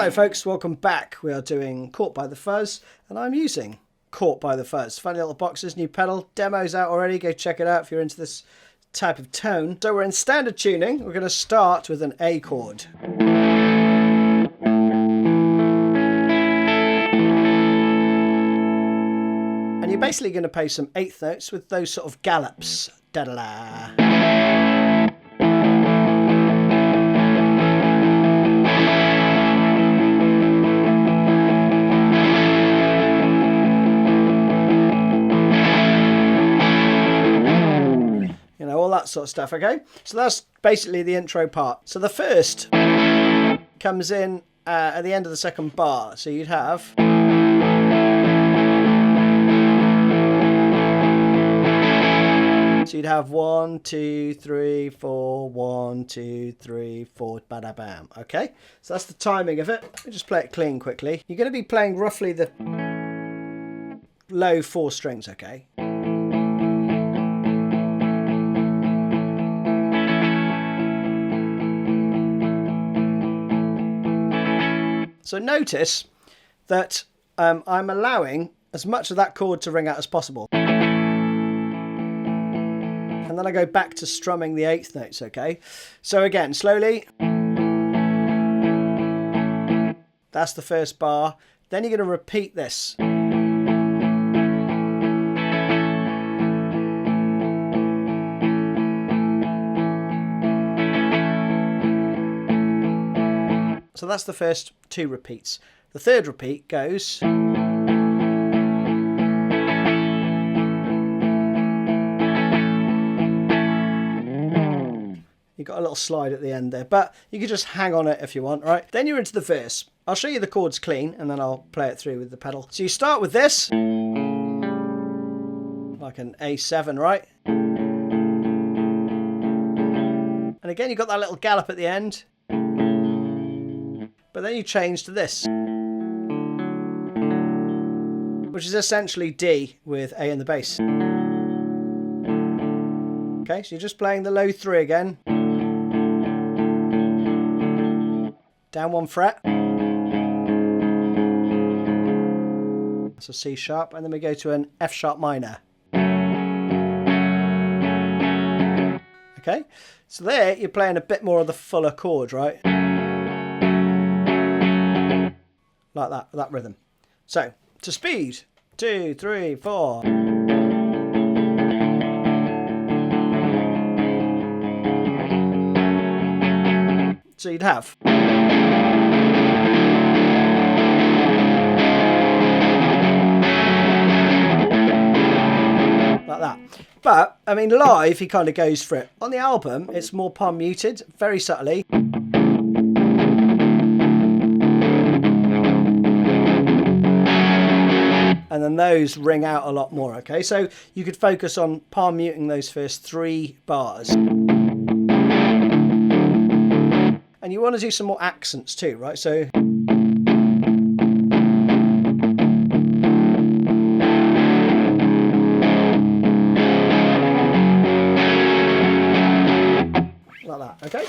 Hello folks, welcome back. We are doing Caught by the Fuzz and I'm using Caught by the Fuzz. Funny little boxes, new pedal, demo's out already, go check it out if you're into this type of tone. So we're in standard tuning, we're going to start with an A chord. And you're basically going to play some eighth notes with those sort of gallops. Da-da-da. All that sort of stuff, okay? So that's basically the intro part. So the first comes in at the end of the second bar. So you'd have... So you'd have 1, 2, 3, 4, 1, 2, 3, 4, bada-bam, okay? So that's the timing of it. Let me just play it clean quickly. You're going to be playing roughly the low 4 strings, okay? So notice that I'm allowing as much of that chord to ring out as possible. And then I go back to strumming the eighth notes, okay? So again, slowly. That's the first bar. Then you're going to repeat this. So that's the first 2 repeats. The third repeat goes... You've got a little slide at the end there, but you can just hang on it if you want, right? Then you're into the verse. I'll show you the chords clean and then I'll play it through with the pedal. So you start with this, like an A7, right? And again, you've got that little gallop at the end. But then you change to this, which is essentially D with A in the bass. Okay, so you're just playing the low 3 again. Down 1 fret. That's a C sharp, and then we go to an F sharp minor. Okay, so there you're playing a bit more of the fuller chord, right? Like that, with that rhythm. So, to speed. 2, 3, 4. So you'd have... like that. But, I mean, live, he kind of goes for it. On the album, it's more palm muted, very subtly. And then those ring out a lot more, okay? So you could focus on palm muting those first 3 bars. And you want to do some more accents too, right? So... like that, okay?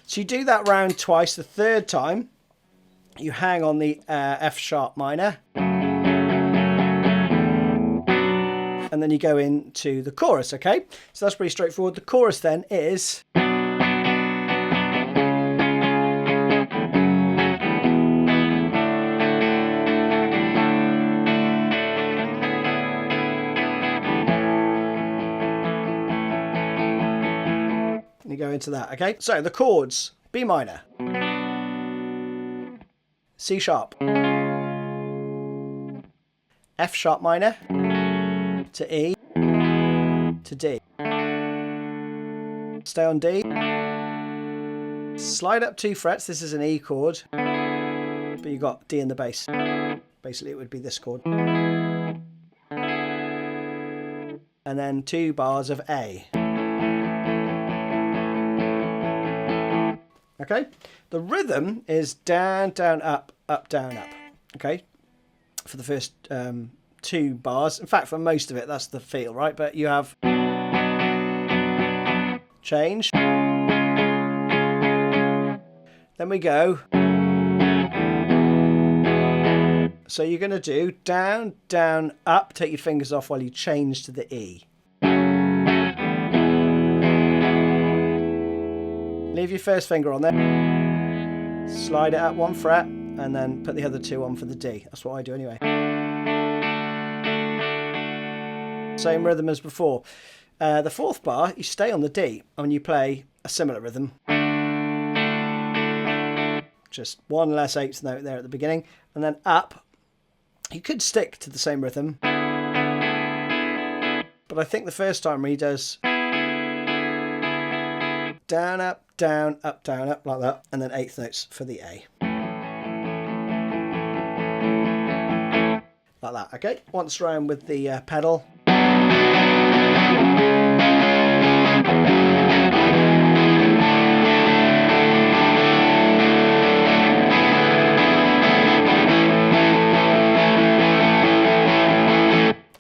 So you do that round twice. The third time, you hang on the F sharp minor. And then you go into the chorus, okay? So that's pretty straightforward. The chorus then is... and you go into that, okay? So the chords, B minor, C sharp, F sharp minor, to E, to D. Stay on D. Slide up 2 frets. This is an E chord, but you've got D in the bass. Basically, it would be this chord. And then 2 bars of A. Okay? The rhythm is down, down, up, down, up. Okay? For the first... 2 bars. In fact, for most of it, that's the feel, right? But you have change. Then we go So you're going to do down, down, up. Take your fingers off while you change to the E. Leave your first finger on there. Slide it up 1 fret and then put the other 2 on for the D. That's what I do anyway. Same rhythm as before. The 4th bar, you stay on the D and you play a similar rhythm. Just 1 less 8th note there at the beginning. And then up. You could stick to the same rhythm. But I think the first time he does down, up, down, up, down, up, like that. And then 8th notes for the A. Like that, okay? Once round with the pedal.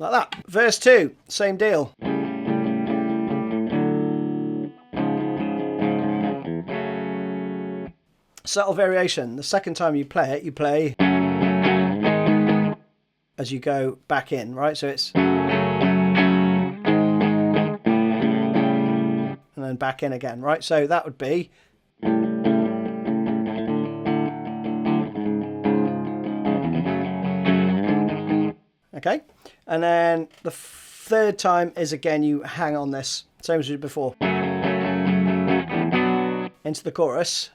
Like that. Verse 2, same deal. Subtle variation. The second time you play it, you play as you go back in, right? So it's and then back in again, right? So that would be okay. And then the 3rd time is again you hang on this, same as we did before. Into the chorus.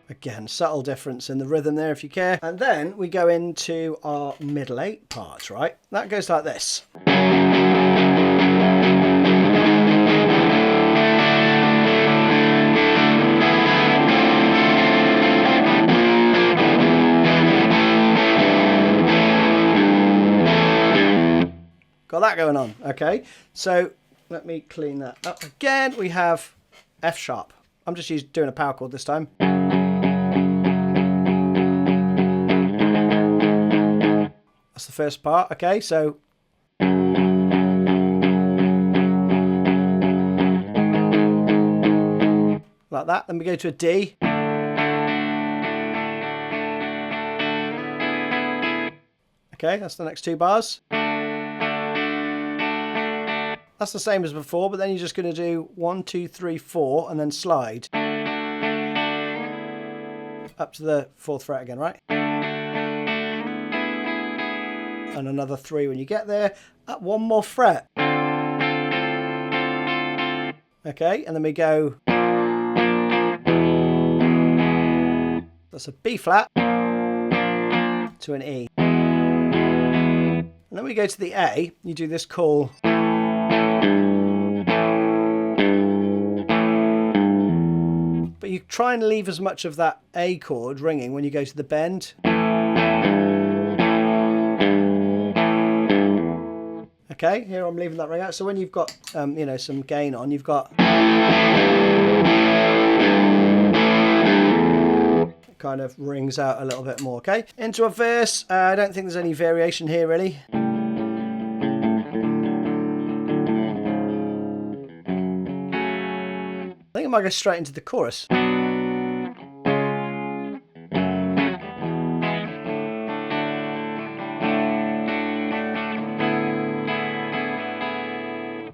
Again, subtle difference in the rhythm there if you care. And then we go into our middle 8 parts, right? That goes like this. Got that going on, okay? So let me clean that up again. We have F sharp. I'm just doing a power chord this time. That's the first part, okay? So like that. Then we go to a D. Okay, that's the next 2 bars. That's the same as before, but then you're just going to do 1, 2, 3, 4, and then slide up to the 4th fret again, right? And another 3 when you get there. Up 1 more fret. Okay, and then we go. That's a B flat to an E. And then we go to the A. You do this call. But you try and leave as much of that A chord ringing when you go to the bend. Okay, here I'm leaving that ring out. So when you've got, you know, some gain on, you've got it kind of rings out a little bit more. Okay, into a verse. I don't think there's any variation here really. I think I might go straight into the chorus.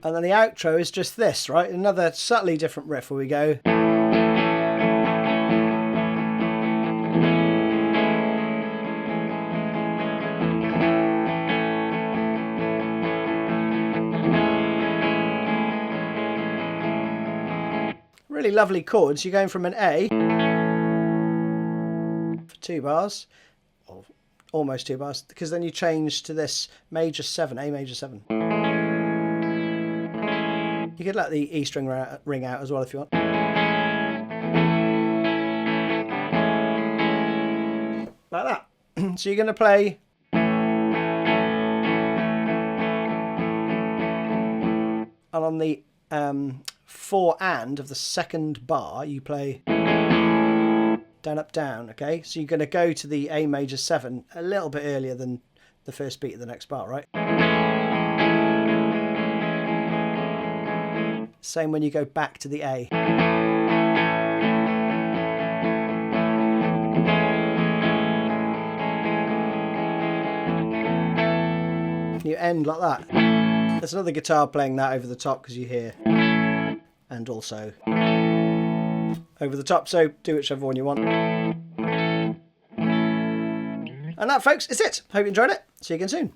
And then the outro is just this, right? Another subtly different riff where we go. Really lovely chords. You're going from an A for 2 bars, or almost 2 bars, because then you change to this major 7, A major 7. You could let the E string ring out as well if you want. Like that. So you're going to play. And on the 4 and of the 2nd bar, you play down, up, down, okay? So you're going to go to the A major 7 a little bit earlier than the first beat of the next bar, right? Same when you go back to the A. You end like that. There's another guitar playing that over the top because you hear, and also over the top, so do whichever one you want. And that, folks, is it. Hope you enjoyed it. See you again soon.